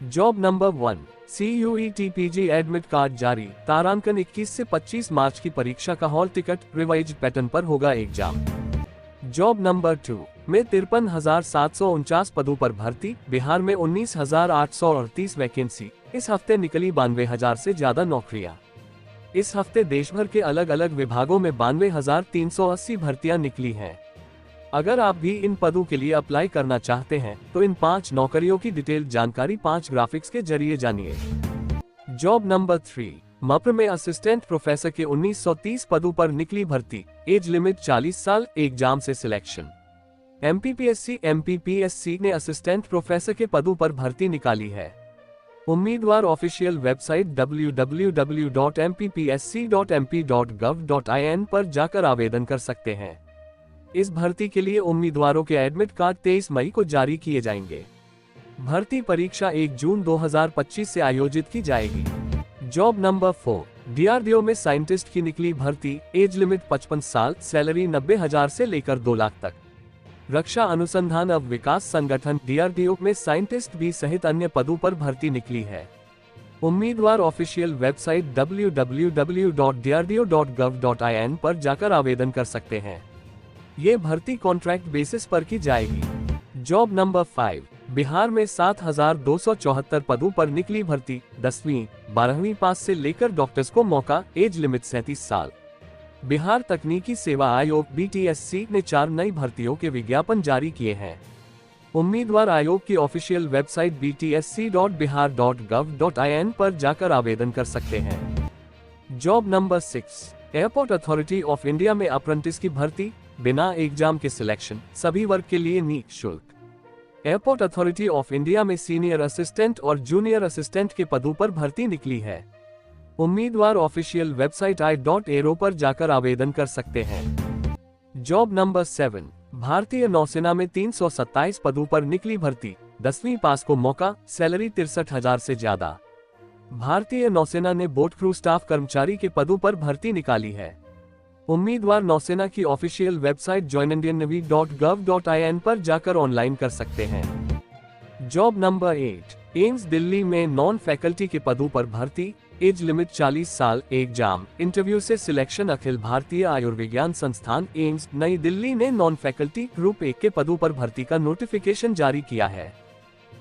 Job number 1, CUET-PG admit card जारी। तारांकन 21 से 25 मार्च की परीक्षा का हॉल टिकट रिवाइज्ड पैटर्न पर होगा एग्जाम। जॉब नंबर 2 में 53,749 पदों पर भर्ती। बिहार में 19,838 वैकेंसी। इस हफ्ते निकली 92,000 से ज्यादा नौकरियां। इस हफ्ते देश भर के अलग अलग विभागों में 92,380 भर्तियां निकली हैं। अगर आप भी इन पदों के लिए अप्लाई करना चाहते हैं तो इन 5 नौकरियों की डिटेल जानकारी 5 ग्राफिक्स के जरिए जानिए। जॉब नंबर 3, मप्र में असिस्टेंट प्रोफेसर के 1930 पदों पर निकली भर्ती। एज लिमिट 40 साल। एग्जाम से सिलेक्शन। MPPSC ने असिस्टेंट प्रोफेसर के पदों पर भर्ती निकाली है। उम्मीदवार ऑफिशियल वेबसाइट www.mppsc.mp.gov.in पर जाकर आवेदन कर सकते हैं। इस भर्ती के लिए उम्मीदवारों के एडमिट कार्ड 23 मई को जारी किए जाएंगे। भर्ती परीक्षा 1 जून 2025 से आयोजित की जाएगी। जॉब नंबर 4, DRDO में साइंटिस्ट की निकली भर्ती। एज लिमिट 55 साल। सैलरी 90,000 से लेकर 2 लाख तक। रक्षा अनुसंधान एवं विकास संगठन DRDO में साइंटिस्ट बी सहित अन्य पदों पर भर्ती निकली है। उम्मीदवार ऑफिशियल वेबसाइट www.drdo.gov.in पर जाकर आवेदन कर सकते हैं। ये भर्ती कॉन्ट्रैक्ट बेसिस पर की जाएगी। जॉब नंबर 5, बिहार में 7,274 पदों पर निकली भर्ती। 10वीं 12वीं पास से लेकर डॉक्टर्स को मौका। एज लिमिट 37 साल। बिहार तकनीकी सेवा आयोग BTSC ने 4 नई भर्तियों के विज्ञापन जारी किए हैं। उम्मीदवार आयोग की ऑफिशियल वेबसाइट btsc.bihar.gov.in पर जाकर आवेदन कर सकते हैं। Job number 6, airport authority of India में अप्रेंटिस की भर्ती। बिना एग्जाम के सिलेक्शन। सभी वर्ग के लिए निःशुल्क। एयरपोर्ट अथॉरिटी ऑफ इंडिया में सीनियर असिस्टेंट और जूनियर असिस्टेंट के पदों पर भर्ती निकली है। उम्मीदवार ऑफिशियल वेबसाइट i.aero पर जाकर आवेदन कर सकते हैं। जॉब नंबर 7, भारतीय नौसेना में 327 पदों पर निकली भर्ती। 10वीं पास को मौका। सैलरी 63,000 से ज्यादा। भारतीय नौसेना ने बोट क्रू स्टाफ कर्मचारी के पदों पर भर्ती निकाली है। उम्मीदवार नौसेना की ऑफिशियल वेबसाइट joinindiannavy.gov.in पर जाकर ऑनलाइन कर सकते हैं। जॉब नंबर 8, एम्स दिल्ली में नॉन फैकल्टी के पदों पर भर्ती। एज लिमिट 40 साल। एग्जाम इंटरव्यू से सिलेक्शन। अखिल भारतीय आयुर्विज्ञान संस्थान एम्स नई दिल्ली ने नॉन फैकल्टी ग्रुप 1 के पदों पर भर्ती का नोटिफिकेशन जारी किया है।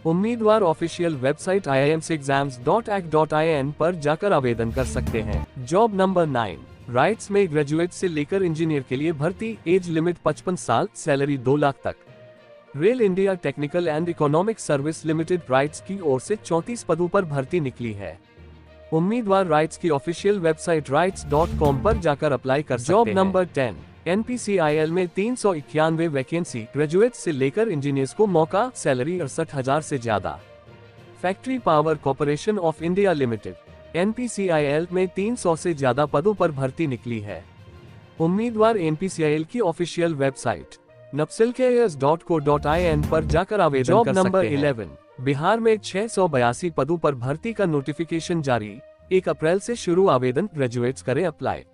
उम्मीदवार ऑफिशियल वेबसाइट iimsexams.ac.in पर जाकर आवेदन कर सकते हैं। जॉब नंबर 9, राइट्स में ग्रेजुएट से लेकर इंजीनियर के लिए भर्ती। एज लिमिट 55 साल। सैलरी 2 लाख तक। Rail India technical and economic service limited rights की ओर से 34 पदों पर भर्ती निकली है। उम्मीदवार राइट्स की ऑफिशियल वेबसाइट rights.com पर जाकर अप्लाई कर सकते हैं। जॉब नंबर 10, NPCIL में 391 वैकेंसी। ग्रेजुएट से लेकर इंजीनियर्स को मौका। सैलरी 68,000 से ज्यादा। Factory power corporation of India limited NPCIL में 300 से ज्यादा पदों पर भर्ती निकली है। उम्मीदवार NPCIL की ऑफिशियल वेबसाइट napsilcares.co.in पर जाकर आवेदन कर सकते हैं। जॉब नंबर 11, बिहार में 682 पदों पर भर्ती का नोटिफिकेशन जारी। 1 अप्रैल से शुरू आवेदन। ग्रेजुएट्स करें अप्लाई।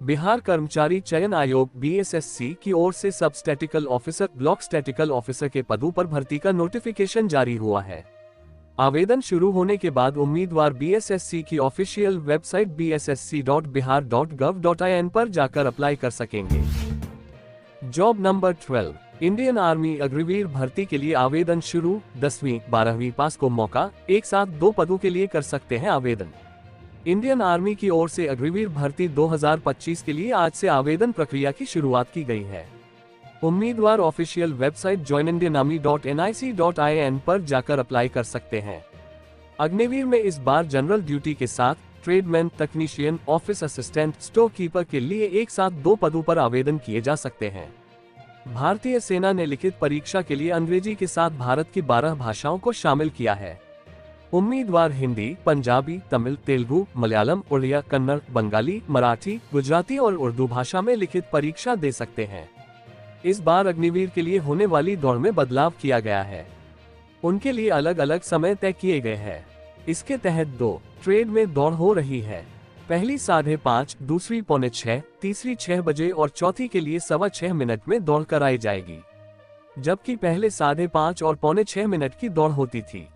बिहार कर्मचारी चयन आयोग BSSC की ओर से सब statistical officer, block statistical officer के पदों पर भर्ती का नोटिफिकेशन जारी हुआ है। आवेदन शुरू होने के बाद उम्मीदवार BSSC की ऑफिशियल वेबसाइट bssc.bihar.gov.in पर जाकर अप्लाई कर सकेंगे। Job number 12, Indian army Agniveer भर्ती के लिए आवेदन शुरू। 10वीं 12वीं पास को मौका। एक साथ 2 पदों के लिए कर सकते हैं आवेदन। इंडियन आर्मी की ओर से अग्निवीर भर्ती 2025 के लिए आज से आवेदन प्रक्रिया की शुरुआत की गई है। उम्मीदवार ऑफिशियल वेबसाइट joinindiannarmy.nic.in पर जाकर अप्लाई कर सकते हैं। अग्निवीर में इस बार जनरल ड्यूटी के साथ ट्रेडमैन, तकनीशियन, ऑफिस असिस्टेंट, स्टोर कीपर के लिए एक साथ 2 पदों पर आवेदन किए जा सकते हैं। भारतीय सेना ने लिखित परीक्षा के लिए अंग्रेजी के साथ भारत की 12 भाषाओं को शामिल किया है। उम्मीदवार हिंदी, पंजाबी, तमिल, तेलुगु, मलयालम, उड़िया, कन्नड़, बंगाली, मराठी, गुजराती और उर्दू भाषा में लिखित परीक्षा दे सकते हैं। इस बार अग्निवीर के लिए होने वाली दौड़ में बदलाव किया गया है। उनके लिए अलग अलग समय तय किए गए हैं। इसके तहत 2 ट्रेड में दौड़ हो रही है। पहली 5:30, दूसरी 5:45, तीसरी 6 बजे और चौथी के लिए 6:15 मिनट में दौड़ कराई जाएगी, जबकि पहले 5:30 और 5:45 मिनट की दौड़ होती थी।